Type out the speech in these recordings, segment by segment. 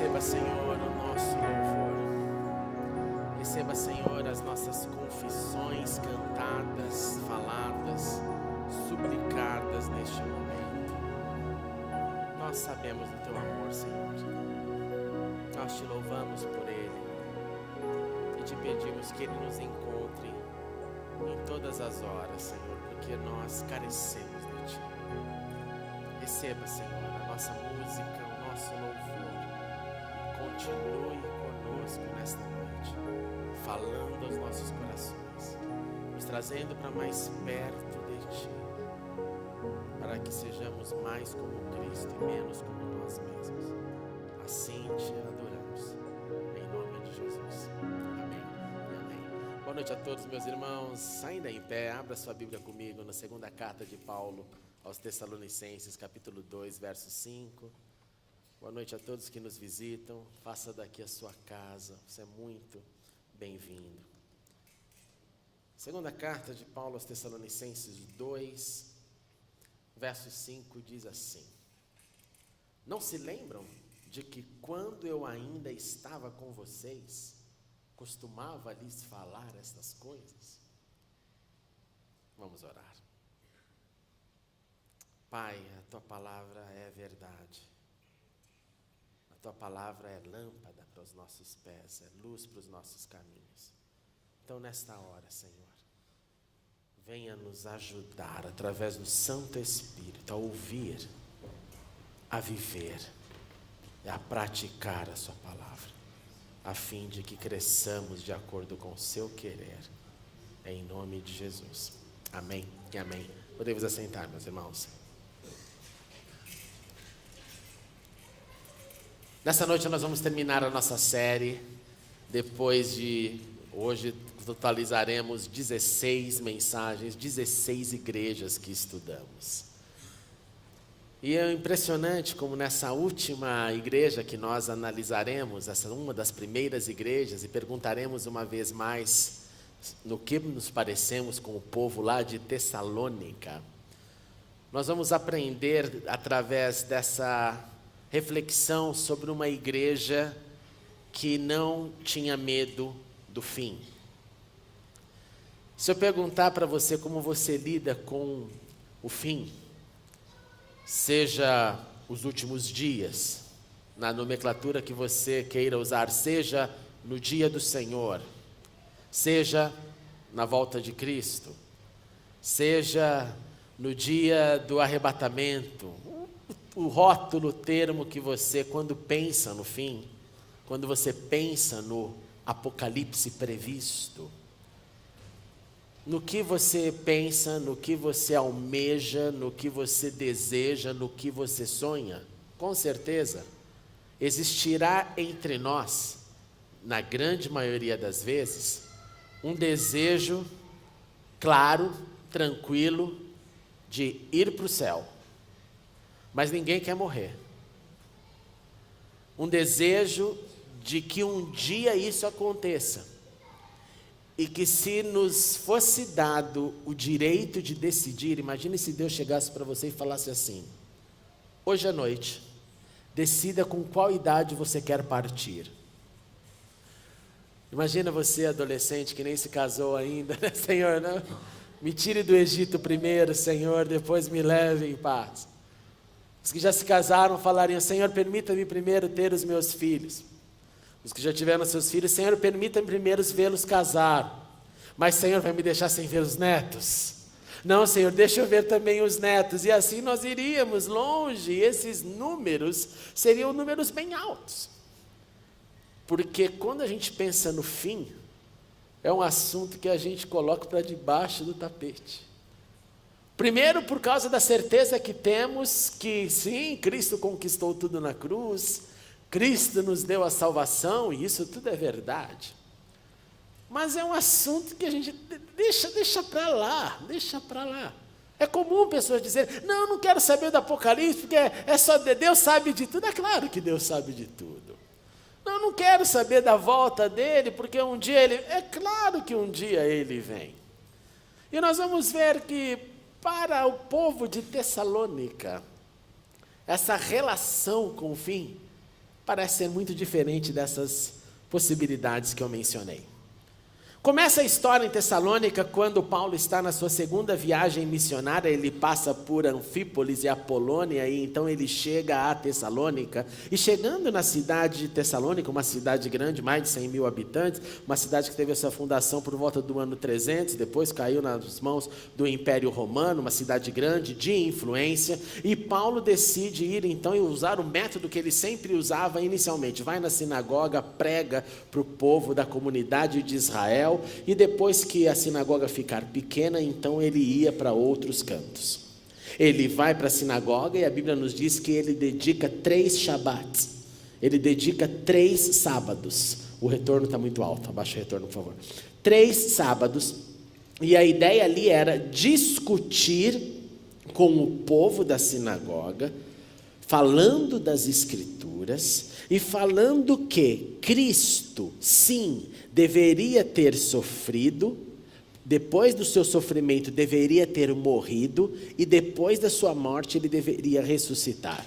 Receba, Senhor, o nosso louvor. Receba, Senhor, as nossas confissões cantadas, faladas, suplicadas neste momento. Nós sabemos do Teu amor, Senhor. Nós Te louvamos por Ele e Te pedimos que Ele nos encontre em todas as horas, Senhor, porque nós carecemos de Ti. Receba, Senhor, a nossa música, o nosso louvor. Continue conosco nesta noite, falando aos nossos corações, nos trazendo para mais perto de Ti, para que sejamos mais como Cristo e menos como nós mesmos. Assim Te adoramos, em nome de Jesus. Amém e amém. Boa noite a todos, meus irmãos. Ainda em pé, abra sua Bíblia comigo na segunda carta de Paulo aos Tessalonicenses, capítulo 2, verso 5. Boa noite a todos que nos visitam. Faça daqui a sua casa. Você é muito bem-vindo. Segunda carta de Paulo aos Tessalonicenses 2, verso 5 diz assim: Não se lembram de que quando eu ainda estava com vocês, costumava lhes falar estas coisas? Vamos orar. Pai, a Tua palavra é verdade. A Tua palavra é lâmpada para os nossos pés, é luz para os nossos caminhos. Então, nesta hora, Senhor, venha nos ajudar através do Santo Espírito a ouvir, a viver e a praticar a Sua palavra, a fim de que cresçamos de acordo com o Seu querer, em nome de Jesus. Amém e amém. Podemos assentar, meus irmãos. Nessa noite nós vamos terminar a nossa série. Depois de hoje totalizaremos 16 mensagens, 16 igrejas que estudamos. E é impressionante como nessa última igreja que nós analisaremos, essa uma das primeiras igrejas, e perguntaremos uma vez mais no que nos parecemos com o povo lá de Tessalônica. Nós vamos aprender através dessa reflexão sobre uma igreja que não tinha medo do fim. Se eu perguntar para você como você lida com o fim, seja os últimos dias, na nomenclatura que você queira usar, seja no dia do Senhor, seja na volta de Cristo, seja no dia do arrebatamento, o rótulo, o termo que você, quando pensa no fim, quando você pensa no apocalipse previsto, no que você pensa, no que você almeja, no que você deseja, no que você sonha, com certeza, existirá entre nós, na grande maioria das vezes, um desejo claro, tranquilo, de ir para o céu. Mas ninguém quer morrer. Um desejo de que um dia isso aconteça. E que se nos fosse dado o direito de decidir, imagine se Deus chegasse para você e falasse assim: hoje à noite, decida com qual idade você quer partir. Imagina você, adolescente, que nem se casou ainda, né, Senhor? Não? Me tire do Egito primeiro, Senhor, depois me leve em paz. Os que já se casaram falariam: Senhor, permita-me primeiro ter os meus filhos. Os que já tiveram seus filhos: Senhor, permita-me primeiro vê-los casar. Mas, Senhor, vai me deixar sem ver os netos? Não, Senhor, deixa eu ver também os netos. E assim nós iríamos longe, e esses números seriam números bem altos. Porque quando a gente pensa no fim, é um assunto que a gente coloca para debaixo do tapete. Primeiro, por causa da certeza que temos que, sim, Cristo conquistou tudo na cruz, Cristo nos deu a salvação, e isso tudo é verdade. Mas é um assunto que a gente deixa para lá. É comum pessoas dizerem: não, não quero saber do Apocalipse, porque é só Deus sabe de tudo. É claro que Deus sabe de tudo. Não quero saber da volta dele, porque um dia ele... É claro que um dia ele vem. E nós vamos ver que para o povo de Tessalônica, essa relação com o fim parece ser muito diferente dessas possibilidades que eu mencionei. Começa a história em Tessalônica quando Paulo está na sua segunda viagem missionária. Ele passa por Anfípolis e Apolônia e então ele chega a Tessalônica. E chegando na cidade de Tessalônica, uma cidade grande, mais de 100 mil habitantes, uma cidade que teve a sua fundação por volta do ano 300, depois caiu nas mãos do Império Romano, uma cidade grande de influência. E Paulo decide ir então e usar o método que ele sempre usava inicialmente. Vai na sinagoga, prega para o povo da comunidade de Israel. E depois que a sinagoga ficar pequena, então ele ia para outros cantos. Ele vai para a sinagoga e a Bíblia nos diz que ele dedica 3 Shabbats. Ele dedica 3 sábados. O retorno está muito alto, abaixa o retorno, por favor. 3 sábados. E a ideia ali era discutir com o povo da sinagoga, falando das Escrituras e falando que Cristo, sim, deveria ter sofrido, depois do seu sofrimento deveria ter morrido e depois da sua morte ele deveria ressuscitar.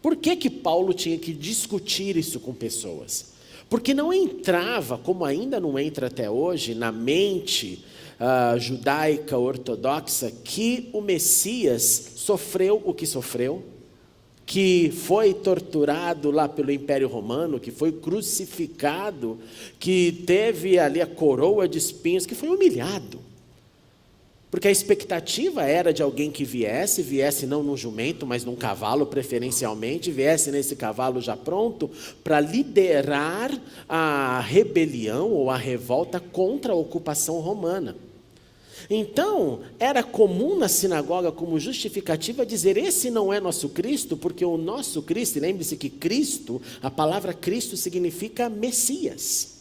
Por que Paulo tinha que discutir isso com pessoas? Porque não entrava, como ainda não entra até hoje, na mente judaica ortodoxa que o Messias sofreu o que sofreu, que foi torturado lá pelo Império Romano, que foi crucificado, que teve ali a coroa de espinhos, que foi humilhado. Porque a expectativa era de alguém que viesse não num jumento, mas num cavalo preferencialmente, viesse nesse cavalo já pronto, para liderar a rebelião ou a revolta contra a ocupação romana. Então, era comum na sinagoga como justificativa dizer, esse não é nosso Cristo, porque o nosso Cristo, e lembre-se que Cristo, a palavra Cristo significa Messias.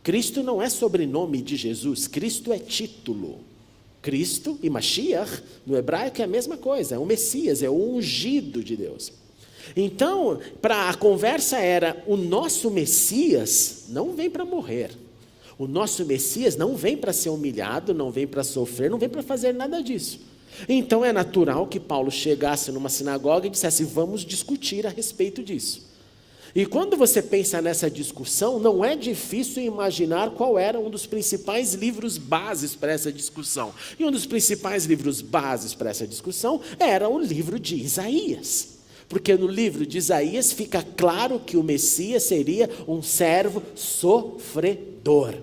Cristo não é sobrenome de Jesus, Cristo é título. Cristo e Mashiach, no hebraico é a mesma coisa, é o Messias, é o ungido de Deus. Então, a conversa era, o nosso Messias não vem para morrer. O nosso Messias não vem para ser humilhado, não vem para sofrer, não vem para fazer nada disso. Então é natural que Paulo chegasse numa sinagoga e dissesse, vamos discutir a respeito disso. E quando você pensa nessa discussão, não é difícil imaginar qual era um dos principais livros bases para essa discussão. E um dos principais livros bases para essa discussão era o livro de Isaías. Porque no livro de Isaías fica claro que o Messias seria um servo sofredor.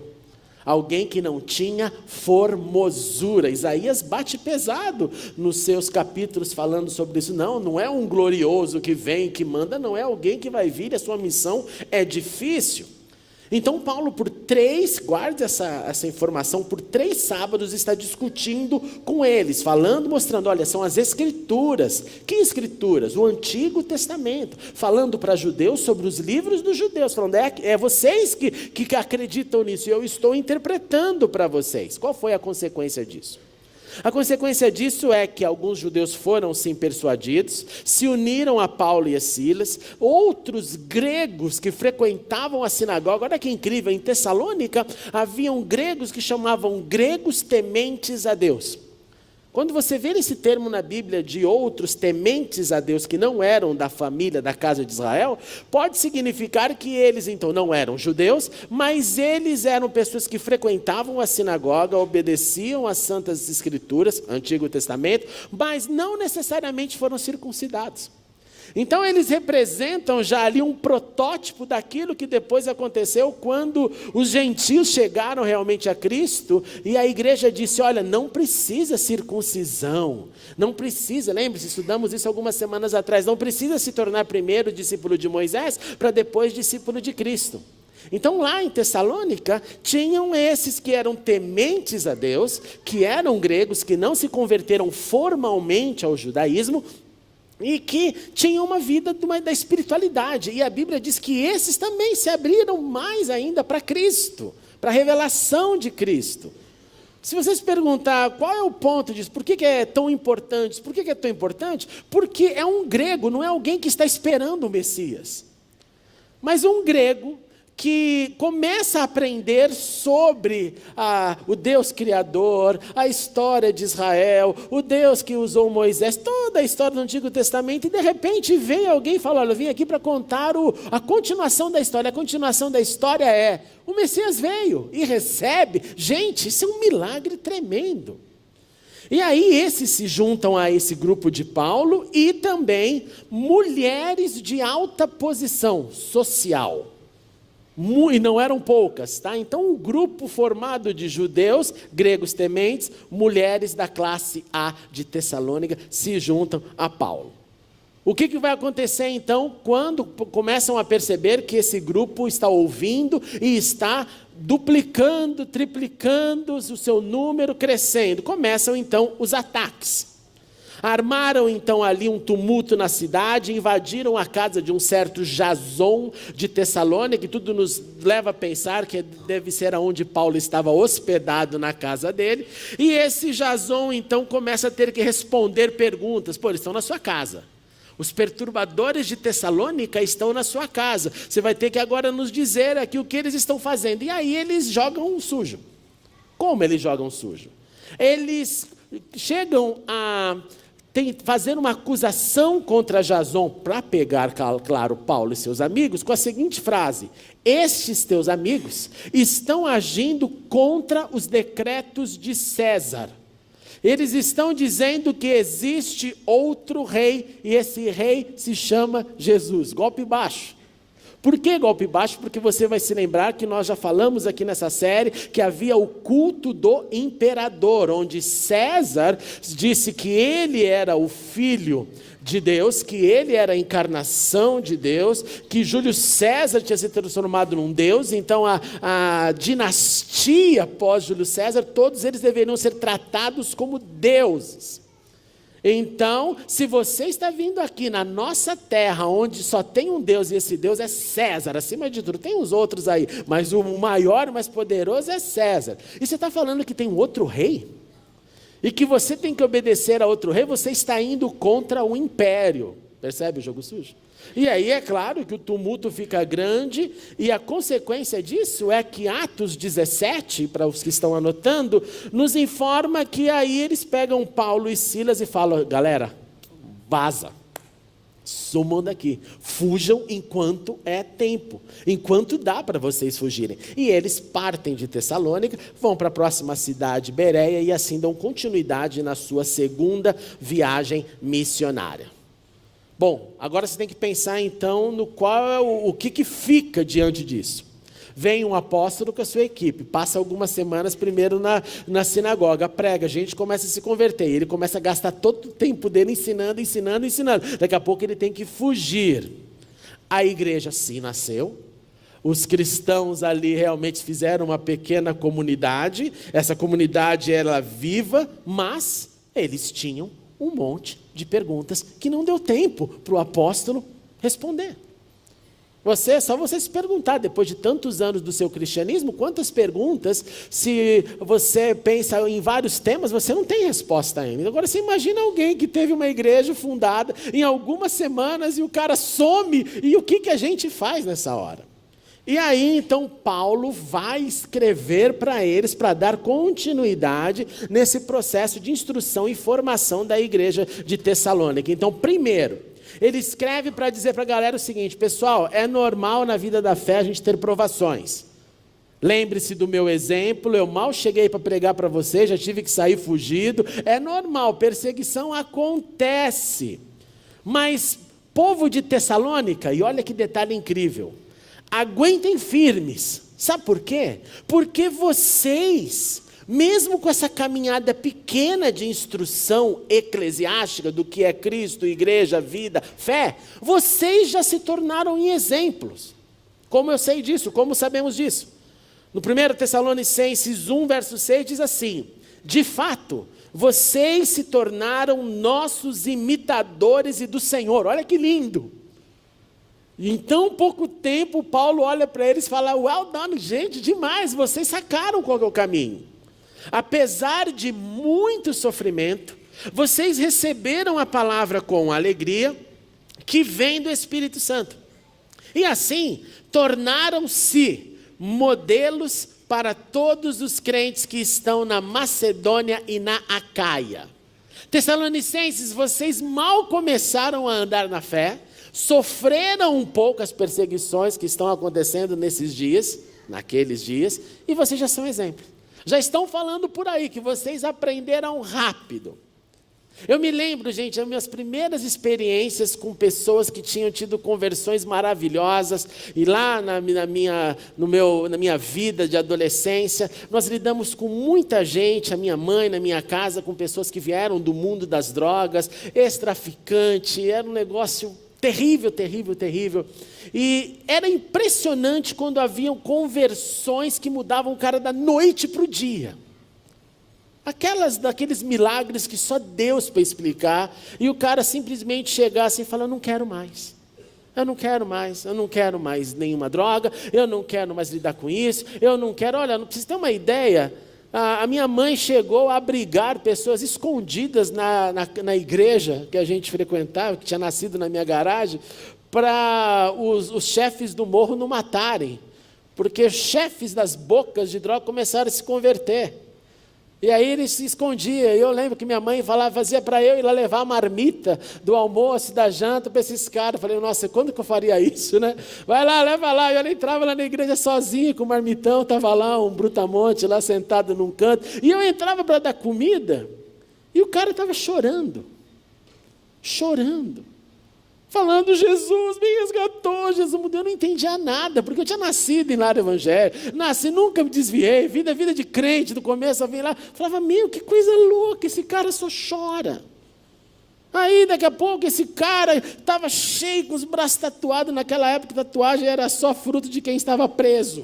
Alguém que não tinha formosura. Isaías bate pesado nos seus capítulos falando sobre isso. Não é um glorioso que vem, que manda, não é alguém que vai vir, a sua missão é difícil. Então Paulo guarde essa informação, por 3 sábados está discutindo com eles, falando, mostrando, olha, são as Escrituras. Que Escrituras? O Antigo Testamento, falando para judeus sobre os livros dos judeus, falando, é vocês que acreditam nisso, e eu estou interpretando para vocês. Qual foi a consequência disso? A consequência disso é que alguns judeus foram sim persuadidos, se uniram a Paulo e a Silas, outros gregos que frequentavam a sinagoga, olha que incrível, em Tessalônica haviam gregos que chamavam gregos tementes a Deus. Quando você vê esse termo na Bíblia de outros tementes a Deus que não eram da família, da casa de Israel, pode significar que eles então não eram judeus, mas eles eram pessoas que frequentavam a sinagoga, obedeciam às Santas Escrituras, Antigo Testamento, mas não necessariamente foram circuncidados. Então eles representam já ali um protótipo daquilo que depois aconteceu quando os gentios chegaram realmente a Cristo e a igreja disse, olha, não precisa circuncisão, não precisa, lembre-se, estudamos isso algumas semanas atrás, não precisa se tornar primeiro discípulo de Moisés para depois discípulo de Cristo. Então lá em Tessalônica tinham esses que eram tementes a Deus, que eram gregos, que não se converteram formalmente ao judaísmo, e que tinham uma vida da espiritualidade, e a Bíblia diz que esses também se abriram mais ainda para Cristo, para a revelação de Cristo. Se vocês perguntar qual é o ponto disso, por que é tão importante? Por que é tão importante? Porque é um grego, não é alguém que está esperando o Messias, mas um grego que começa a aprender sobre o Deus Criador, a história de Israel, o Deus que usou Moisés, toda a história do Antigo Testamento, e de repente vem alguém e fala, olha, eu vim aqui para contar a continuação da história. A continuação da história é, o Messias veio e recebe. Gente, isso é um milagre tremendo. E aí esses se juntam a esse grupo de Paulo e também mulheres de alta posição social. E não eram poucas, tá? Então um grupo formado de judeus, gregos tementes, mulheres da classe A de Tessalônica se juntam a Paulo. O que vai acontecer então quando começam a perceber que esse grupo está ouvindo e está duplicando, triplicando o seu número, crescendo? Começam então os ataques. Armaram então ali um tumulto na cidade, invadiram a casa de um certo Jason de Tessalônica, que tudo nos leva a pensar que deve ser aonde Paulo estava hospedado na casa dele. E esse Jason então começa a ter que responder perguntas. Pô, eles estão na sua casa. Os perturbadores de Tessalônica estão na sua casa. Você vai ter que agora nos dizer aqui o que eles estão fazendo. E aí eles jogam sujo. Como eles jogam sujo? Eles chegam a fazer uma acusação contra Jason para pegar, claro, Paulo e seus amigos, com a seguinte frase: estes teus amigos estão agindo contra os decretos de César. Eles estão dizendo que existe outro rei, e esse rei se chama Jesus. Golpe baixo. Por que golpe baixo? Porque você vai se lembrar que nós já falamos aqui nessa série que havia o culto do imperador, onde César disse que ele era o filho de Deus, que ele era a encarnação de Deus, que Júlio César tinha se transformado num Deus. Então a dinastia pós-Júlio César, todos eles deveriam ser tratados como deuses. Então, se você está vindo aqui na nossa terra, onde só tem um Deus, e esse Deus é César, acima de tudo, tem uns outros aí, mas o maior, o mais poderoso é César. E você está falando que tem um outro rei? E que você tem que obedecer a outro rei, você está indo contra o império. Percebe o jogo sujo? E aí é claro que o tumulto fica grande, e a consequência disso é que Atos 17, para os que estão anotando, nos informa que aí eles pegam Paulo e Silas e falam: galera, vaza, sumam daqui, fujam enquanto é tempo, enquanto dá para vocês fugirem. E eles partem de Tessalônica, vão para a próxima cidade, Bereia, e assim dão continuidade na sua segunda viagem missionária. Bom, agora você tem que pensar então no qual é o que fica diante disso. Vem um apóstolo com a sua equipe, passa algumas semanas primeiro na sinagoga, prega, a gente começa a se converter, ele começa a gastar todo o tempo dele ensinando. Daqui a pouco ele tem que fugir. A igreja sim nasceu, os cristãos ali realmente fizeram uma pequena comunidade, essa comunidade era viva, mas eles tinham um monte de perguntas que não deu tempo para o apóstolo responder. Só você se perguntar, depois de tantos anos do seu cristianismo, quantas perguntas, se você pensa em vários temas, você não tem resposta ainda. Agora você imagina alguém que teve uma igreja fundada em algumas semanas e o cara some, e o que a gente faz nessa hora? E aí, então, Paulo vai escrever para eles, para dar continuidade nesse processo de instrução e formação da igreja de Tessalônica. Então, primeiro, ele escreve para dizer para a galera o seguinte: pessoal, é normal na vida da fé a gente ter provações. Lembre-se do meu exemplo, eu mal cheguei para pregar para vocês, já tive que sair fugido. É normal, perseguição acontece. Mas, povo de Tessalônica, e olha que detalhe incrível, aguentem firmes. Sabe por quê? Porque vocês, mesmo com essa caminhada pequena de instrução eclesiástica do que é Cristo, igreja, vida, fé, vocês já se tornaram em exemplos. Como eu sei disso? Como sabemos disso? No 1 Tessalonicenses 1, verso 6 diz assim: de fato, vocês se tornaram nossos imitadores e do Senhor. Olha que lindo! E em tão pouco tempo, Paulo olha para eles e fala: well done, gente, demais, vocês sacaram qual é o caminho. Apesar de muito sofrimento, vocês receberam a palavra com alegria, que vem do Espírito Santo. E assim, tornaram-se modelos para todos os crentes que estão na Macedônia e na Acaia. Tessalonicenses, vocês mal começaram a andar na fé, sofreram um pouco as perseguições que estão acontecendo nesses dias, naqueles dias, e vocês já são exemplo. Já estão falando por aí que vocês aprenderam rápido. Eu me lembro, gente, das minhas primeiras experiências com pessoas que tinham tido conversões maravilhosas, e lá na minha vida de adolescência, nós lidamos com muita gente, a minha mãe, na minha casa, com pessoas que vieram do mundo das drogas, ex-traficante, era um negócio terrível, terrível, terrível. E era impressionante quando haviam conversões que mudavam o cara da noite para o dia. Daqueles milagres que só Deus para explicar, e o cara simplesmente chegar assim e falar, eu não quero mais, eu não quero mais nenhuma droga, eu não quero mais lidar com isso, eu não quero, olha, não precisa ter uma ideia, a minha mãe chegou a abrigar pessoas escondidas na igreja que a gente frequentava, que tinha nascido na minha garagem, para os chefes do morro não matarem, porque chefes das bocas de droga começaram a se converter. E aí ele se escondia, e eu lembro que minha mãe fazia para eu ir lá levar a marmita do almoço, da janta para esses caras. Eu falei, nossa, quando que eu faria isso, né? Vai lá, leva lá. E eu entrava lá na igreja sozinho, com o marmitão, estava lá um brutamonte, lá sentado num canto. E eu entrava para dar comida, e o cara estava chorando, falando, Jesus me resgatou, Jesus mudou. Eu não entendia nada, porque eu tinha nascido em lar evangélico, nunca me desviei, vida de crente, do começo a vir lá, falava, meu, que coisa louca, esse cara só chora. Aí daqui a pouco esse cara estava cheio, com os braços tatuados, naquela época tatuagem era só fruto de quem estava preso,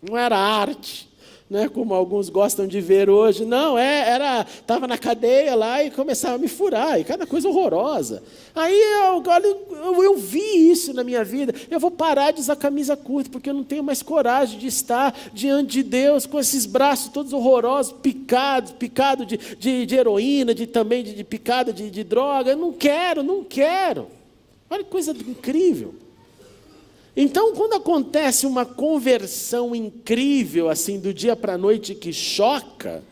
não era arte, né, como alguns gostam de ver hoje, não, estava na cadeia lá e começava a me furar, e cada coisa horrorosa. Aí eu vi isso na minha vida, eu vou parar de usar camisa curta, porque eu não tenho mais coragem de estar diante de Deus com esses braços todos horrorosos, picado de heroína, também de picada de droga, eu não quero. Olha que coisa incrível. Então, quando acontece uma conversão incrível, assim, do dia para a noite que choca,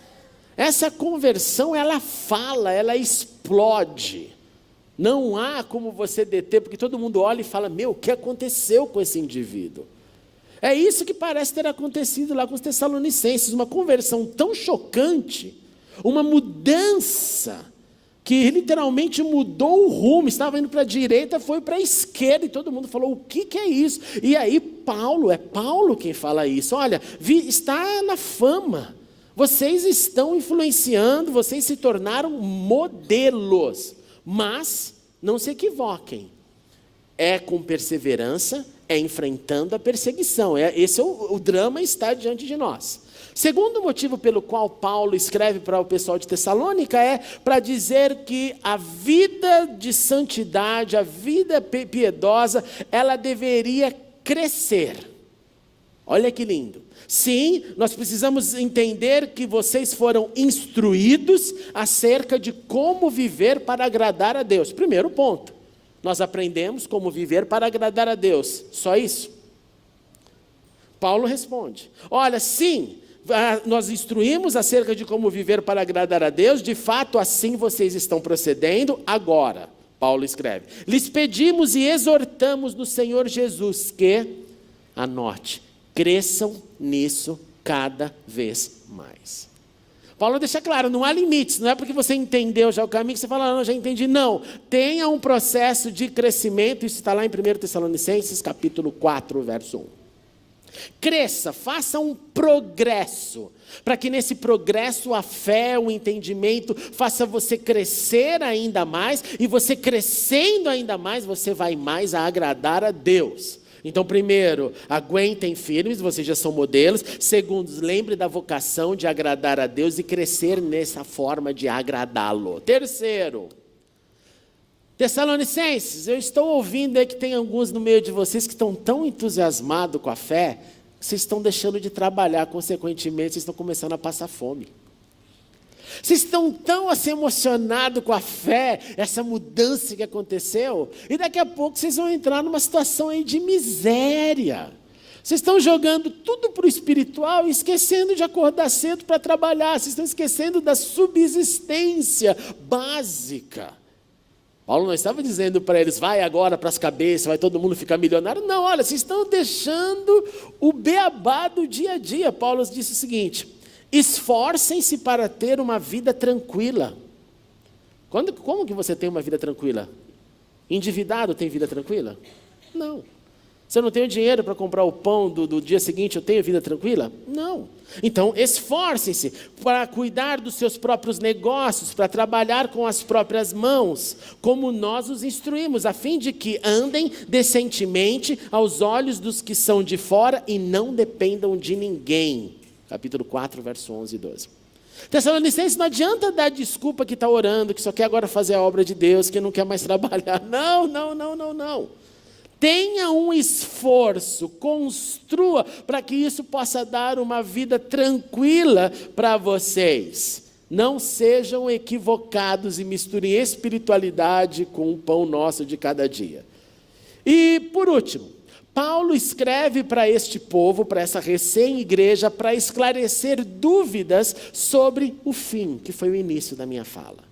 essa conversão, ela fala, ela explode. Não há como você deter, porque todo mundo olha e fala, meu, o que aconteceu com esse indivíduo? É isso que parece ter acontecido lá com os Tessalonicenses, uma conversão tão chocante, uma mudança, que literalmente mudou o rumo, estava indo para a direita, foi para a esquerda, e todo mundo falou, o que é isso? E aí é Paulo quem fala isso, olha, está na fama, vocês estão influenciando, vocês se tornaram modelos, mas não se equivoquem, é com perseverança, é enfrentando a perseguição, esse é o drama está diante de nós. Segundo motivo pelo qual Paulo escreve para o pessoal de Tessalônica é para dizer que a vida de santidade, a vida piedosa, ela deveria crescer. Olha que lindo. Sim, nós precisamos entender que vocês foram instruídos acerca de como viver para agradar a Deus. Primeiro ponto, nós aprendemos como viver para agradar a Deus. Só isso? Paulo responde, olha, sim, nós instruímos acerca de como viver para agradar a Deus, de fato assim vocês estão procedendo agora. Paulo escreve, lhes pedimos e exortamos no Senhor Jesus que, anote, cresçam nisso cada vez mais. Paulo deixa claro, não há limites, não é porque você entendeu já o caminho que você fala, não, já entendi, não. Tenha um processo de crescimento, isso está lá em 1 Tessalonicenses capítulo 4, verso 1. Cresça, faça um progresso, para que nesse progresso a fé, o entendimento, faça você crescer ainda mais, e você crescendo ainda mais, você vai mais a agradar a Deus. Então, primeiro, aguentem firmes, vocês já são modelos. Segundo, lembre da vocação de agradar a Deus e crescer nessa forma de agradá-lo. Terceiro, Tessalonicenses, eu estou ouvindo aí que tem alguns no meio de vocês que estão tão entusiasmados com a fé, que vocês estão deixando de trabalhar, consequentemente, vocês estão começando a passar fome. Vocês estão tão assim emocionados com a fé, essa mudança que aconteceu, e daqui a pouco vocês vão entrar numa situação aí de miséria. Vocês estão jogando tudo para o espiritual e esquecendo de acordar cedo para trabalhar. Vocês estão esquecendo da subsistência básica. Paulo não estava dizendo para eles, vai agora para as cabeças, vai todo mundo ficar milionário. Não, olha, vocês estão deixando o beabá do dia a dia. Paulo disse o seguinte: esforcem-se para ter uma vida tranquila. Como que você tem uma vida tranquila? Endividado tem vida tranquila? Não. Você não tem o dinheiro para comprar o pão do dia seguinte, eu tenho vida tranquila? Não. Então, esforcem-se para cuidar dos seus próprios negócios, para trabalhar com as próprias mãos, como nós os instruímos, a fim de que andem decentemente aos olhos dos que são de fora e não dependam de ninguém. Capítulo 4, verso 11 e 12. Tessalonicenses, não adianta dar desculpa que está orando, que só quer agora fazer a obra de Deus, que não quer mais trabalhar. Não. Tenha um esforço, construa para que isso possa dar uma vida tranquila para vocês. Não sejam equivocados e misturem espiritualidade com o pão nosso de cada dia. E por último, Paulo escreve para este povo, para essa recém-igreja, para esclarecer dúvidas sobre o fim, que foi o início da minha fala.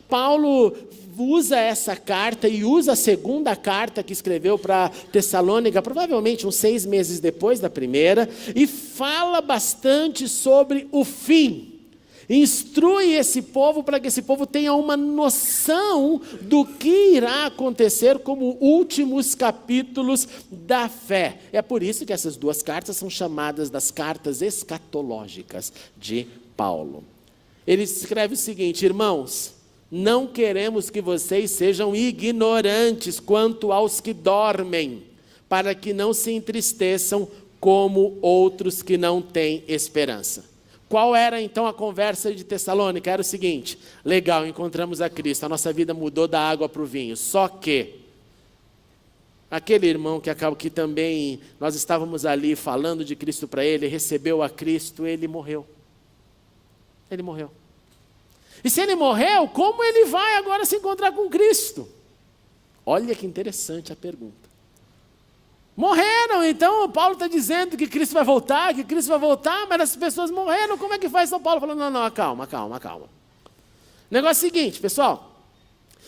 Paulo usa essa carta e usa a segunda carta que escreveu para Tessalônica, provavelmente uns 6 meses depois da primeira, e fala bastante sobre o fim. Instrui esse povo para que esse povo tenha uma noção do que irá acontecer como últimos capítulos da fé. É por isso que essas 2 cartas são chamadas das cartas escatológicas de Paulo. Ele escreve o seguinte: irmãos, não queremos que vocês sejam ignorantes quanto aos que dormem, para que não se entristeçam como outros que não têm esperança. Qual era então a conversa de Tessalônica? Era o seguinte: legal, encontramos a Cristo, a nossa vida mudou da água para o vinho, só que aquele irmão que também nós estávamos ali falando de Cristo para ele, recebeu a Cristo, ele morreu. Ele morreu. E se ele morreu, como ele vai agora se encontrar com Cristo? Olha que interessante a pergunta. Morreram, então Paulo está dizendo que Cristo vai voltar, mas as pessoas morreram, como é que faz? São Paulo falando, não, calma. O negócio é o seguinte, pessoal.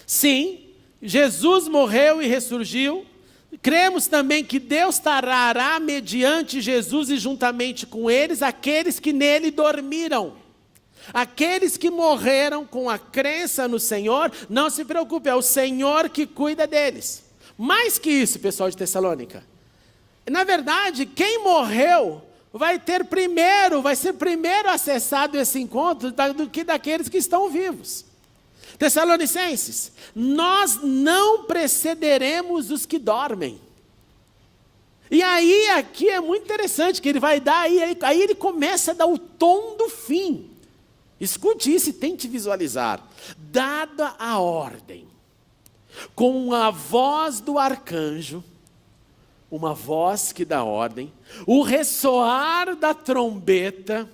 Sim, Jesus morreu e ressurgiu. Cremos também que Deus trará mediante Jesus e juntamente com eles aqueles que nele dormiram. Aqueles que morreram com a crença no Senhor, não se preocupe, é o Senhor que cuida deles. Mais que isso, pessoal de Tessalônica. Na verdade, quem morreu vai ser primeiro acessado esse encontro do que daqueles que estão vivos. Tessalonicenses, nós não precederemos os que dormem. E aí, aqui é muito interessante, que ele vai dar, aí ele começa a dar o tom do fim. Escute isso e tente visualizar. Dada a ordem, com a voz do arcanjo, uma voz que dá ordem, o ressoar da trombeta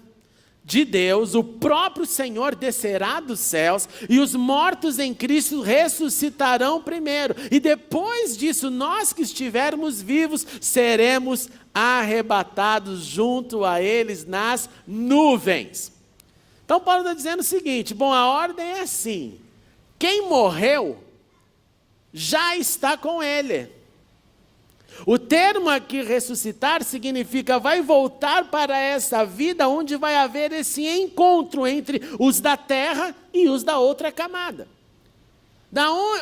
de Deus, o próprio Senhor descerá dos céus e os mortos em Cristo ressuscitarão primeiro. E depois disso, nós que estivermos vivos, seremos arrebatados junto a eles nas nuvens. Então Paulo está dizendo o seguinte, a ordem é assim, quem morreu já está com ele. O termo aqui ressuscitar significa vai voltar para essa vida onde vai haver esse encontro entre os da terra e os da outra camada.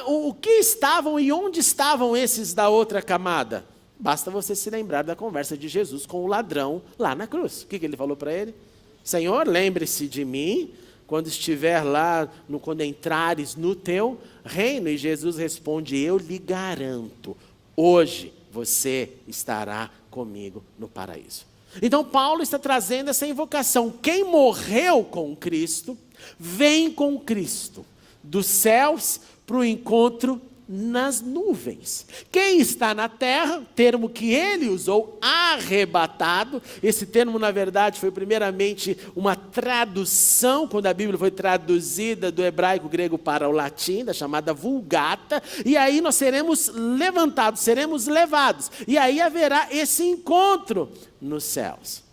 O que estavam e onde estavam esses da outra camada? Basta você se lembrar da conversa de Jesus com o ladrão lá na cruz. O que ele falou para ele? Senhor, lembre-se de mim quando estiver lá, quando entrares no teu reino. E Jesus responde, eu lhe garanto, hoje você estará comigo no paraíso. Então Paulo está trazendo essa invocação. Quem morreu com Cristo, vem com Cristo, dos céus para o encontro nas nuvens. Quem está na terra, termo que ele usou, arrebatado. Esse termo, na verdade, foi primeiramente uma tradução, quando a Bíblia foi traduzida do hebraico grego para o latim, da chamada Vulgata, e aí nós seremos levantados, seremos levados, e aí haverá esse encontro nos céus.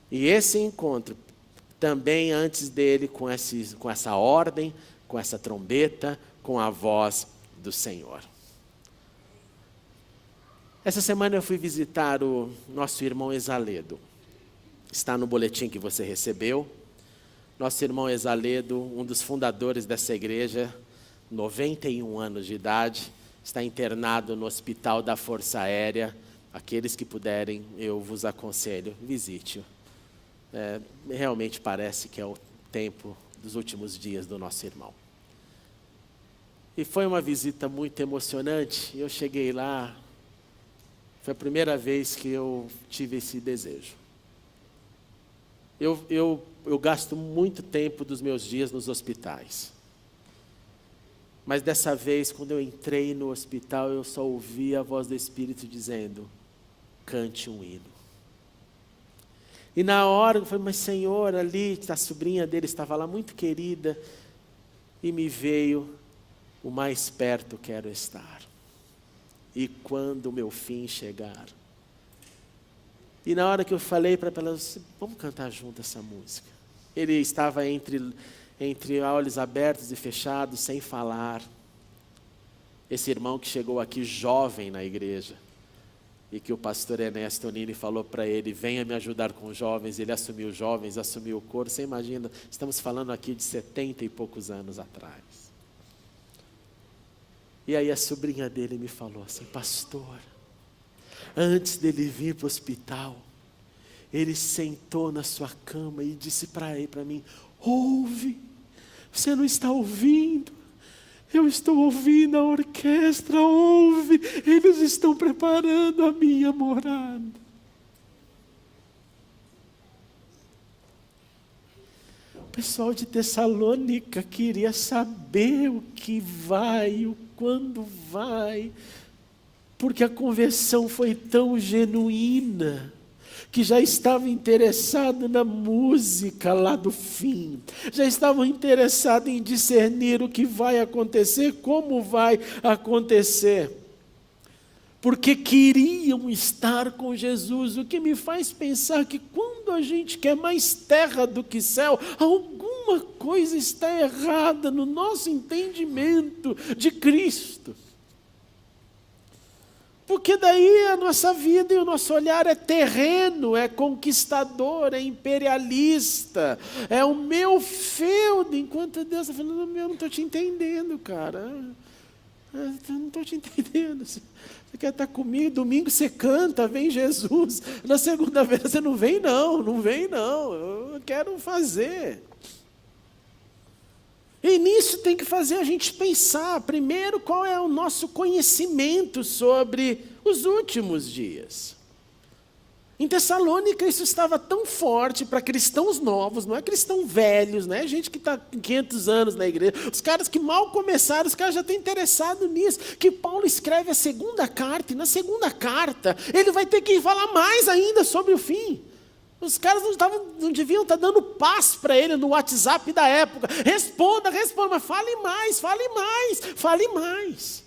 E esse encontro, também antes dele, com essa ordem, com essa trombeta, com a voz do Senhor. Essa semana eu fui visitar o nosso irmão Exaledo. Está no boletim que você recebeu. Nosso irmão Exaledo, um dos fundadores dessa igreja, 91 anos de idade, está internado no Hospital da Força Aérea. Aqueles que puderem, eu vos aconselho, visite-o. Realmente parece que é o tempo dos últimos dias do nosso irmão. E foi uma visita muito emocionante. Eu cheguei lá, foi a primeira vez que eu tive esse desejo. Eu gasto muito tempo dos meus dias nos hospitais. Mas dessa vez, quando eu entrei no hospital, eu só ouvi a voz do Espírito dizendo: cante um hino. E na hora eu falei: mas Senhor, ali a sobrinha dele estava lá, muito querida, e me veio: o mais perto quero estar. E quando o meu fim chegar. E na hora que eu falei para ela: vamos cantar junto essa música. Ele estava entre olhos abertos e fechados, sem falar. Esse irmão que chegou aqui jovem na igreja, e que o pastor Ernesto Nini falou para ele: venha me ajudar com os jovens. Ele assumiu os jovens, assumiu o coro. Você imagina, estamos falando aqui de 70 e poucos anos atrás. E aí a sobrinha dele me falou assim: pastor, antes dele vir para o hospital, ele sentou na sua cama e disse para mim: ouve, você não está ouvindo? Eu estou ouvindo a orquestra, ouve, eles estão preparando a minha morada. O pessoal de Tessalônica queria saber o que vai, o quando vai, porque a conversão foi tão genuína, que já estavam interessados na música lá do fim, já estavam interessados em discernir o que vai acontecer, como vai acontecer, porque queriam estar com Jesus, o que me faz pensar que quando a gente quer mais terra do que céu, alguma coisa está errada no nosso entendimento de Cristo. Porque daí a nossa vida e o nosso olhar é terreno, é conquistador, é imperialista, é o meu feudo, enquanto Deus está falando: eu não estou te entendendo, cara, eu não estou te entendendo. Você quer estar comigo, domingo você canta, vem Jesus, na segunda-feira você não vem não, eu quero fazer. E nisso tem que fazer a gente pensar, primeiro, qual é o nosso conhecimento sobre os últimos dias. Em Tessalônica isso estava tão forte para cristãos novos, não é cristãos velhos, não é gente que está 500 anos na igreja. Os caras que mal começaram, os caras já estão interessados nisso, que Paulo escreve a segunda carta, e na segunda carta ele vai ter que falar mais ainda sobre o fim. Os caras não deviam estar dando paz para ele no WhatsApp da época. Responda, mas fale mais.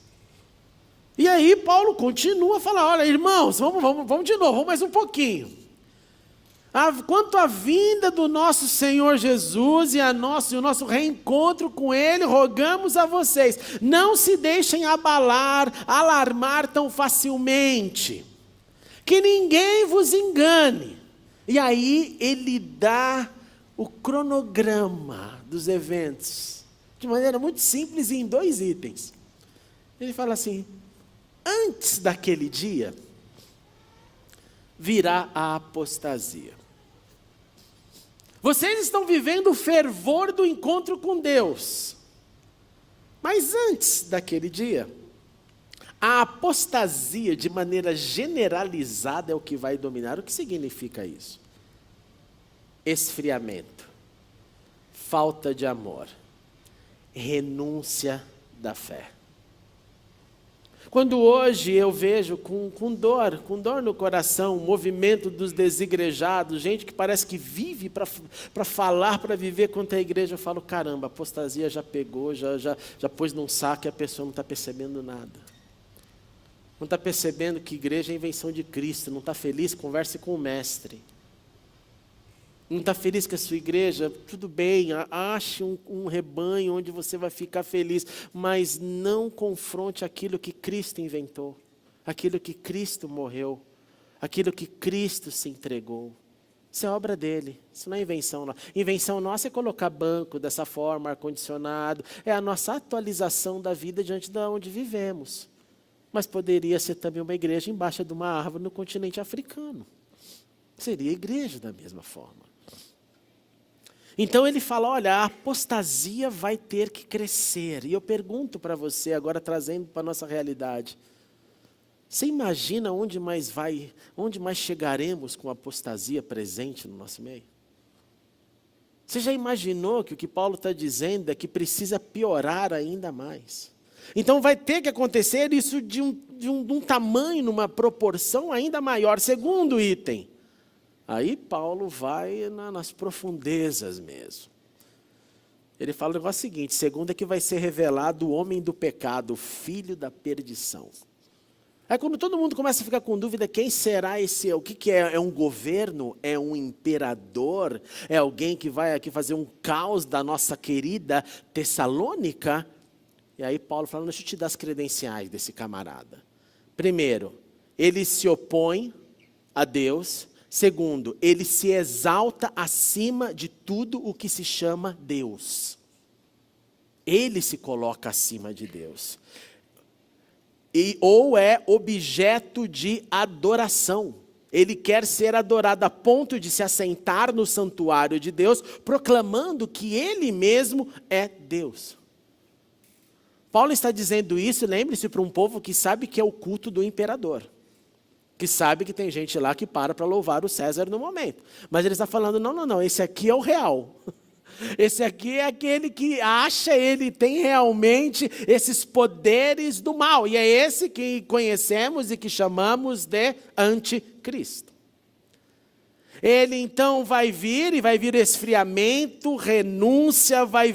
E aí Paulo continua a falar: olha, irmãos, vamos de novo, vamos mais um pouquinho. Quanto à vinda do nosso Senhor Jesus e o nosso reencontro com Ele, rogamos a vocês, não se deixem alarmar tão facilmente, que ninguém vos engane. E aí ele dá o cronograma dos eventos, de maneira muito simples e em 2 itens. Ele fala assim: antes daquele dia, virá a apostasia. Vocês estão vivendo o fervor do encontro com Deus. Mas antes daquele dia, a apostasia, de maneira generalizada, é o que vai dominar. O que significa isso? Esfriamento, falta de amor, renúncia da fé. Quando hoje eu vejo com dor no coração, o movimento dos desigrejados, gente que parece que vive para falar, para viver contra a igreja, eu falo, caramba, a apostasia já pegou, já pôs num saco e a pessoa não está percebendo nada. Não está percebendo que igreja é a invenção de Cristo, não está feliz, converse com o mestre. Não está feliz com a sua igreja? Tudo bem, ache um rebanho onde você vai ficar feliz, mas não confronte aquilo que Cristo inventou, aquilo que Cristo morreu, aquilo que Cristo se entregou. Isso é obra dele, isso não é invenção nossa. Invenção nossa é colocar banco dessa forma, ar-condicionado, é a nossa atualização da vida diante de onde vivemos. Mas poderia ser também uma igreja embaixo de uma árvore no continente africano. Seria igreja da mesma forma. Então ele fala, olha, a apostasia vai ter que crescer. E eu pergunto para você, agora trazendo para a nossa realidade. Você imagina onde mais chegaremos com a apostasia presente no nosso meio? Você já imaginou que o que Paulo está dizendo é que precisa piorar ainda mais? Então vai ter que acontecer isso de um tamanho, numa proporção ainda maior. Segundo item. Aí Paulo vai nas profundezas mesmo. Ele fala o negócio seguinte, segundo é que vai ser revelado o homem do pecado, o filho da perdição. Aí quando todo mundo começa a ficar com dúvida, quem será esse? O que é? É um governo? É um imperador? É alguém que vai aqui fazer um caos da nossa querida Tessalônica? E aí Paulo fala, deixa eu te dar as credenciais desse camarada. Primeiro, ele se opõe a Deus. Segundo, ele se exalta acima de tudo o que se chama Deus. Ele se coloca acima de Deus. Ou é objeto de adoração. Ele quer ser adorado a ponto de se assentar no santuário de Deus, proclamando que ele mesmo é Deus. Paulo está dizendo isso, lembre-se, para um povo que sabe que é o culto do imperador. Que sabe que tem gente lá que para louvar o César no momento. Mas ele está falando, não, esse aqui é o real. Esse aqui é aquele que acha ele tem realmente esses poderes do mal. E é esse que conhecemos e que chamamos de anticristo. Ele então vai vir esfriamento, renúncia, vai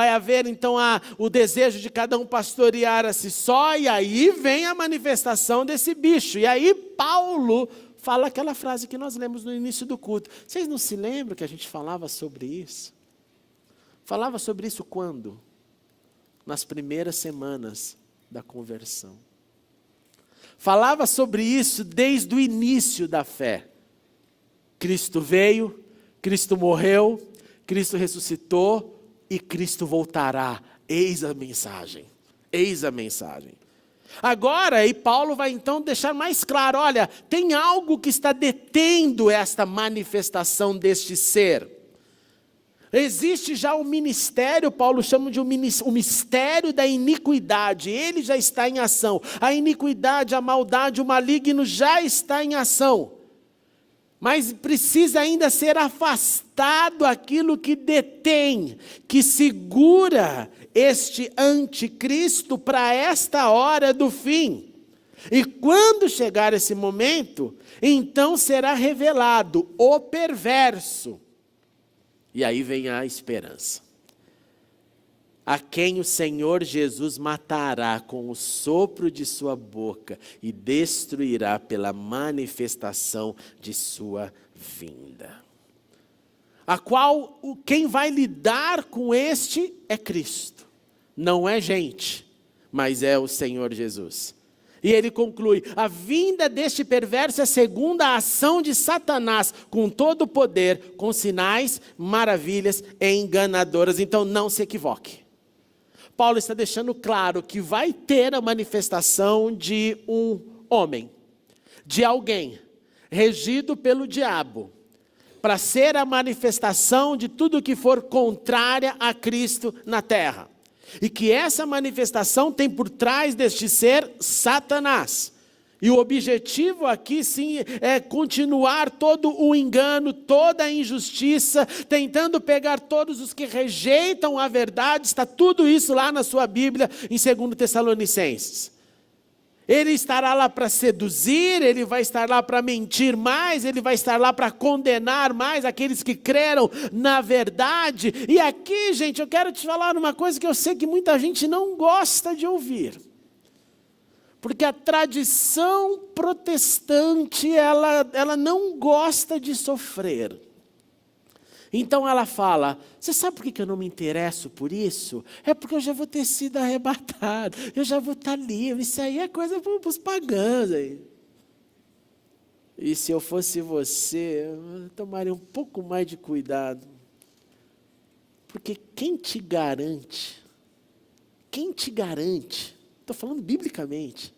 haver então o desejo de cada um pastorear a si só, e aí vem a manifestação desse bicho. E aí Paulo fala aquela frase que nós lemos no início do culto. Vocês não se lembram que a gente falava sobre isso? Falava sobre isso quando? Nas primeiras semanas da conversão. Falava sobre isso desde o início da fé. Cristo veio, Cristo morreu, Cristo ressuscitou e Cristo voltará. Eis a mensagem, eis a mensagem. Agora, e Paulo vai então deixar mais claro, olha, tem algo que está detendo esta manifestação deste ser. Existe já um ministério, Paulo chama de o mistério da iniquidade, ele já está em ação. A iniquidade, a maldade, o maligno já está em ação. Mas precisa ainda ser afastado aquilo que detém, que segura este anticristo para esta hora do fim. E quando chegar esse momento, então será revelado o perverso. E aí vem a esperança. A quem o Senhor Jesus matará com o sopro de sua boca e destruirá pela manifestação de sua vinda. A qual quem vai lidar com este é Cristo. Não é gente, mas é o Senhor Jesus. E ele conclui, a vinda deste perverso é segundo a ação de Satanás, com todo o poder, com sinais, maravilhas e enganadoras. Então não se equivoque. Paulo está deixando claro que vai ter a manifestação de um homem, de alguém, regido pelo diabo, para ser a manifestação de tudo que for contrária a Cristo na terra. E que essa manifestação tem por trás deste ser Satanás. E o objetivo aqui sim é continuar todo o engano, toda a injustiça, tentando pegar todos os que rejeitam a verdade. Está tudo isso lá na sua Bíblia em 2 Tessalonicenses. Ele estará lá para seduzir, ele vai estar lá para mentir mais, ele vai estar lá para condenar mais aqueles que creram na verdade. E aqui, gente, eu quero te falar uma coisa que eu sei que muita gente não gosta de ouvir. Porque a tradição protestante, ela não gosta de sofrer. Então ela fala, você sabe por que eu não me interesso por isso? É porque eu já vou ter sido arrebatado, eu já vou estar livre, isso aí é coisa para os pagãos. Aí. E se eu fosse você, eu tomaria um pouco mais de cuidado. Porque quem te garante, estou falando biblicamente,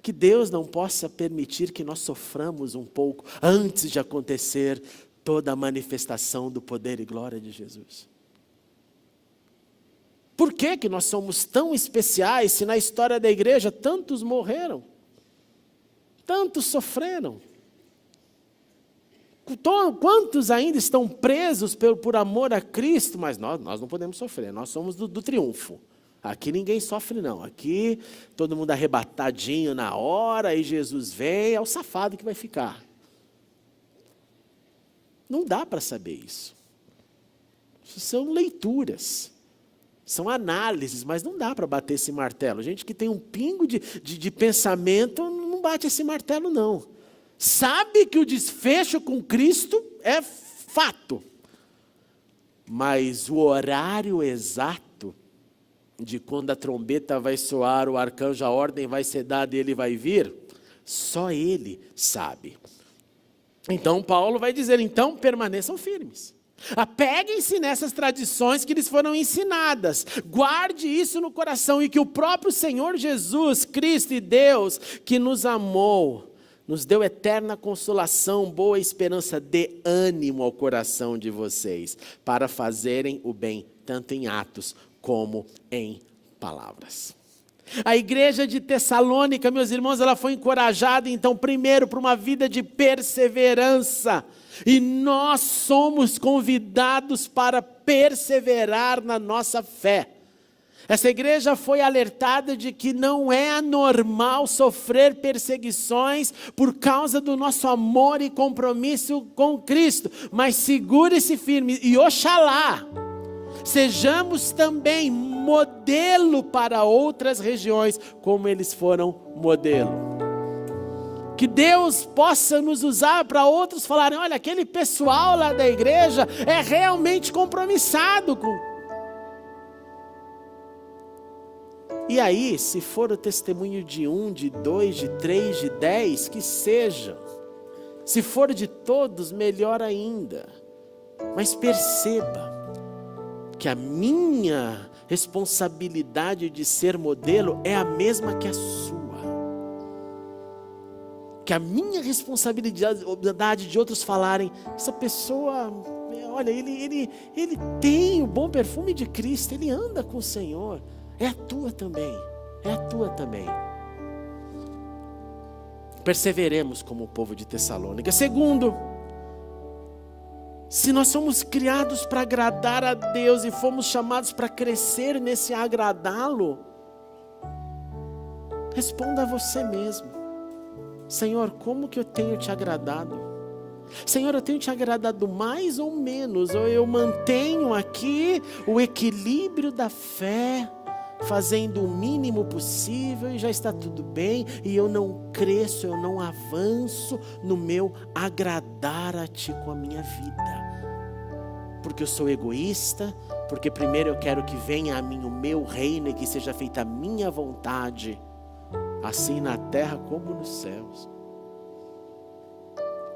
que Deus não possa permitir que nós soframos um pouco antes de acontecer toda a manifestação do poder e glória de Jesus. Por que que nós somos tão especiais se na história da igreja tantos morreram? Tantos sofreram? Quantos ainda estão presos por amor a Cristo? Mas nós não podemos sofrer, nós somos do triunfo. Aqui ninguém sofre não, aqui todo mundo arrebatadinho na hora, e Jesus vem, é o safado que vai ficar. Não dá para saber isso. Isso são leituras, são análises, mas não dá para bater esse martelo. Gente que tem um pingo de pensamento, não bate esse martelo não. Sabe que o desfecho com Cristo é fato, mas o horário exato de quando a trombeta vai soar, o arcanjo, a ordem vai ser dada e ele vai vir, só ele sabe. Então Paulo vai dizer, então permaneçam firmes. Apeguem-se nessas tradições que lhes foram ensinadas. Guarde isso no coração e que o próprio Senhor Jesus, Cristo e Deus, que nos amou, nos deu eterna consolação, boa esperança, dê ânimo ao coração de vocês, para fazerem o bem, tanto em atos como em palavras. A igreja de Tessalônica, meus irmãos, ela foi encorajada, então, primeiro, para uma vida de perseverança. E nós somos convidados para perseverar na nossa fé. Essa igreja foi alertada de que não é anormal sofrer perseguições por causa do nosso amor e compromisso com Cristo. Mas segure-se firme e oxalá sejamos também modelo para outras regiões, como eles foram modelo. Que Deus possa nos usar para outros falarem, olha, aquele pessoal lá da igreja é realmente compromissado com... E aí, se for o testemunho de 1, de 2, de 3, de 10, que seja. Se for de todos, melhor ainda. Mas perceba que a minha responsabilidade de ser modelo é a mesma que a sua. Que a minha responsabilidade de outros falarem, essa pessoa, olha, ele tem o bom perfume de Cristo, ele anda com o Senhor. É a tua também, é a tua também. Perseveremos como o povo de Tessalônica. Segundo, se nós somos criados para agradar a Deus e fomos chamados para crescer nesse agradá-lo, responda a você mesmo. Senhor, como que eu tenho te agradado? Senhor, eu tenho te agradado mais ou menos? Ou eu mantenho aqui o equilíbrio da fé, fazendo o mínimo possível e já está tudo bem, e eu não cresço, eu não avanço no meu agradar a Ti com a minha vida, porque eu sou egoísta, porque primeiro eu quero que venha a mim o meu reino e que seja feita a minha vontade, assim na terra como nos céus.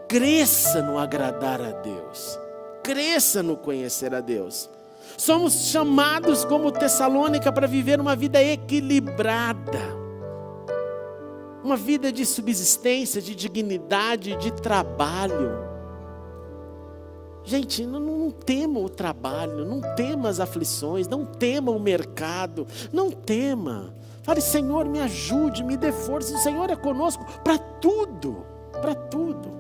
Cresça no agradar a Deus, cresça no conhecer a Deus. Somos chamados como Tessalônica para viver uma vida equilibrada, uma vida de subsistência, de dignidade, de trabalho. Gente, não tema o trabalho, não tema as aflições, não tema o mercado, não tema. Fale, Senhor, me ajude, me dê força. O Senhor é conosco para tudo, para tudo.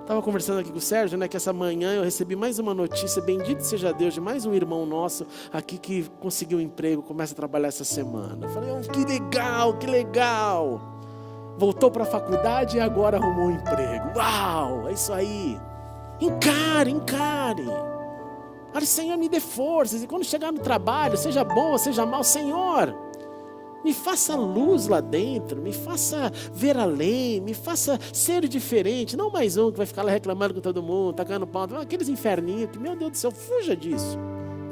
Estava conversando aqui com o Sérgio, né, que essa manhã eu recebi mais uma notícia, bendito seja Deus, de mais um irmão nosso aqui que conseguiu um emprego, começa a trabalhar essa semana. Eu falei, que legal, que legal. Voltou para a faculdade e agora arrumou um emprego. Uau, é isso aí. Encare, encare. Olha, Senhor, me dê forças. E quando chegar no trabalho, seja bom ou seja mal, Senhor, me faça luz lá dentro, me faça ver além, me faça ser diferente. Não mais um que vai ficar lá reclamando com todo mundo, tacando pau, aqueles inferninhos, que, meu Deus do céu, fuja disso.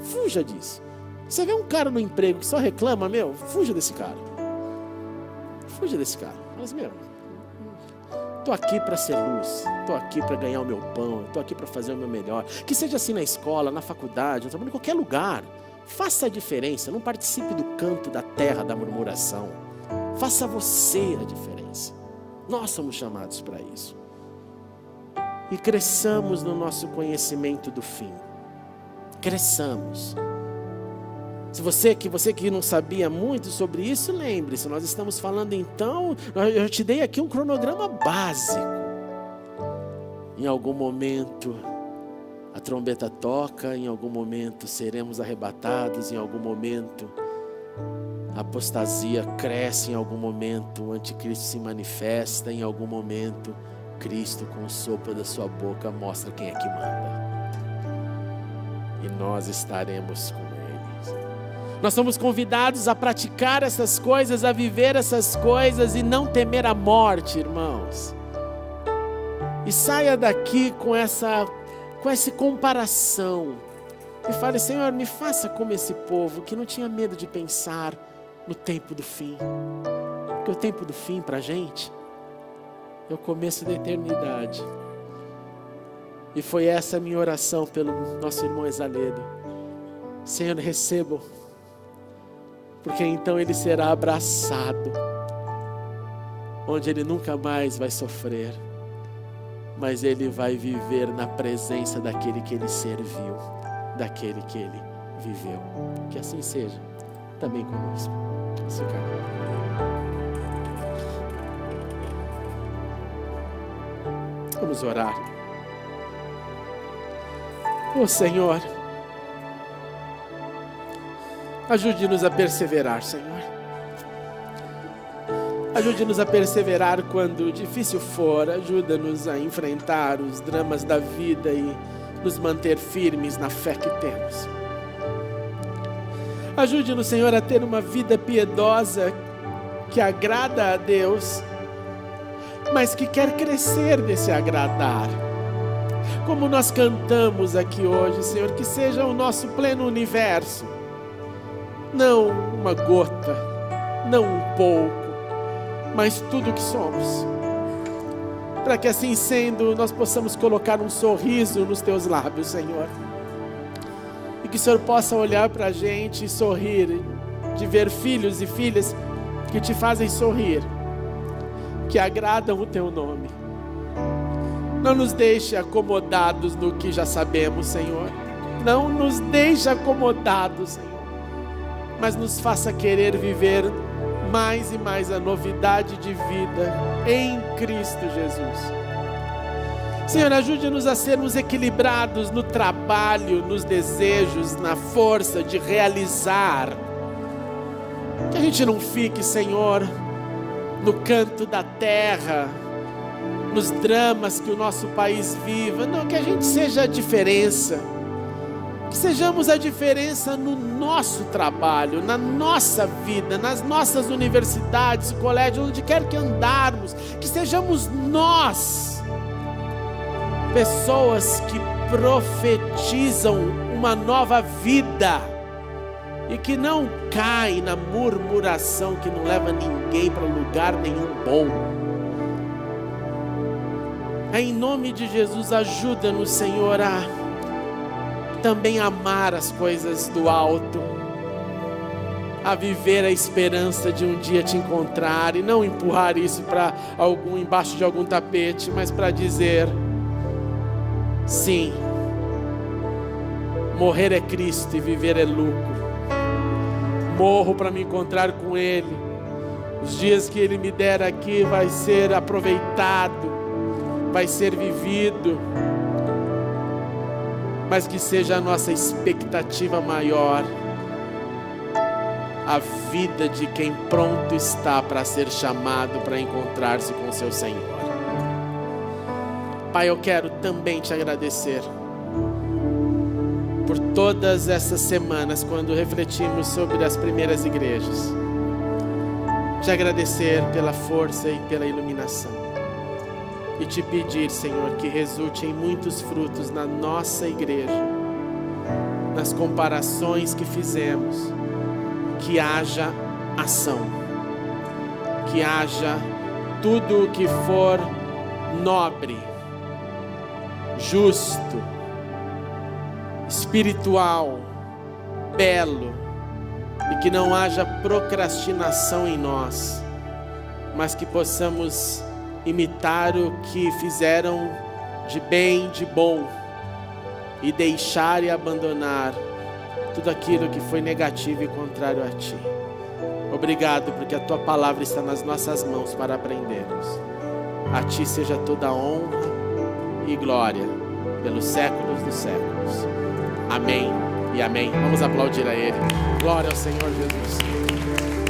Fuja disso. Você vê um cara no emprego que só reclama, fuja desse cara. Fuja desse cara. Mas, estou aqui para ser luz, estou aqui para ganhar o meu pão, estou aqui para fazer o meu melhor. Que seja assim na escola, na faculdade, em qualquer lugar. Faça a diferença, não participe do canto da terra da murmuração. Faça você a diferença. Nós somos chamados para isso. E cresçamos no nosso conhecimento do fim. Cresçamos. Se você que não sabia muito sobre isso, lembre-se, nós estamos falando então, eu te dei aqui um cronograma básico. Em algum momento a trombeta toca, em algum momento seremos arrebatados, em algum momento a apostasia cresce, em algum momento o anticristo se manifesta, em algum momento Cristo com o sopro da sua boca mostra quem é que manda. E nós estaremos com Ele. Nós somos convidados a praticar essas coisas, a viver essas coisas e não temer a morte, irmãos. E saia daqui com essa comparação e fale, Senhor, me faça como esse povo que não tinha medo de pensar no tempo do fim, porque o tempo do fim para a gente é o começo da eternidade. E foi essa a minha oração pelo nosso irmão Exaledo. Senhor, receba-o, porque então ele será abraçado, onde ele nunca mais vai sofrer, mas ele vai viver na presença daquele que ele serviu, daquele que ele viveu. Que assim seja também conosco. Vamos orar. Senhor, ajude-nos a perseverar, Senhor. Ajude-nos a perseverar quando difícil for. Ajuda-nos a enfrentar os dramas da vida e nos manter firmes na fé que temos. Ajude-nos, Senhor, a ter uma vida piedosa que agrada a Deus, mas que quer crescer nesse agradar. Como nós cantamos aqui hoje, Senhor, que seja o nosso pleno universo, não uma gota, não um pouco, mas tudo o que somos, para que assim sendo, nós possamos colocar um sorriso nos teus lábios, Senhor, e que o Senhor possa olhar para a gente e sorrir, de ver filhos e filhas que te fazem sorrir, que agradam o teu nome. Não nos deixe acomodados no que já sabemos, Senhor, não nos deixe acomodados, Senhor, mas nos faça querer viver mais e mais a novidade de vida em Cristo Jesus. Senhor, ajude-nos a sermos equilibrados no trabalho, nos desejos, na força de realizar. Que a gente não fique, Senhor, no canto da terra, nos dramas que o nosso país vive. Não, que a gente seja a diferença. Que sejamos a diferença no nosso trabalho, na nossa vida, nas nossas universidades, colégios, onde quer que andarmos. Que sejamos nós, pessoas que profetizam uma nova vida e que não caem na murmuração que não leva ninguém para lugar nenhum bom. Em nome de Jesus, ajuda-nos, Senhor, a também amar as coisas do alto, a viver a esperança de um dia te encontrar e não empurrar isso para embaixo de algum tapete, mas para dizer, sim, morrer é Cristo e viver é lucro. Morro para me encontrar com Ele. Os dias que Ele me der aqui vai ser aproveitado, vai ser vivido, mas que seja a nossa expectativa maior, a vida de quem pronto está para ser chamado para encontrar-se com seu Senhor. Pai, eu quero também te agradecer por todas essas semanas, quando refletimos sobre as primeiras igrejas. Te agradecer pela força e pela iluminação. E te pedir, Senhor, que resulte em muitos frutos na nossa igreja, nas comparações que fizemos, que haja ação, que haja tudo o que for nobre, justo, espiritual, belo, e que não haja procrastinação em nós, mas que possamos imitar o que fizeram de bem, de bom, e deixar e abandonar tudo aquilo que foi negativo e contrário a Ti. Obrigado, porque a Tua palavra está nas nossas mãos para aprendermos. A Ti seja toda a honra e glória pelos séculos dos séculos. Amém e amém. Vamos aplaudir a Ele. Glória ao Senhor Jesus.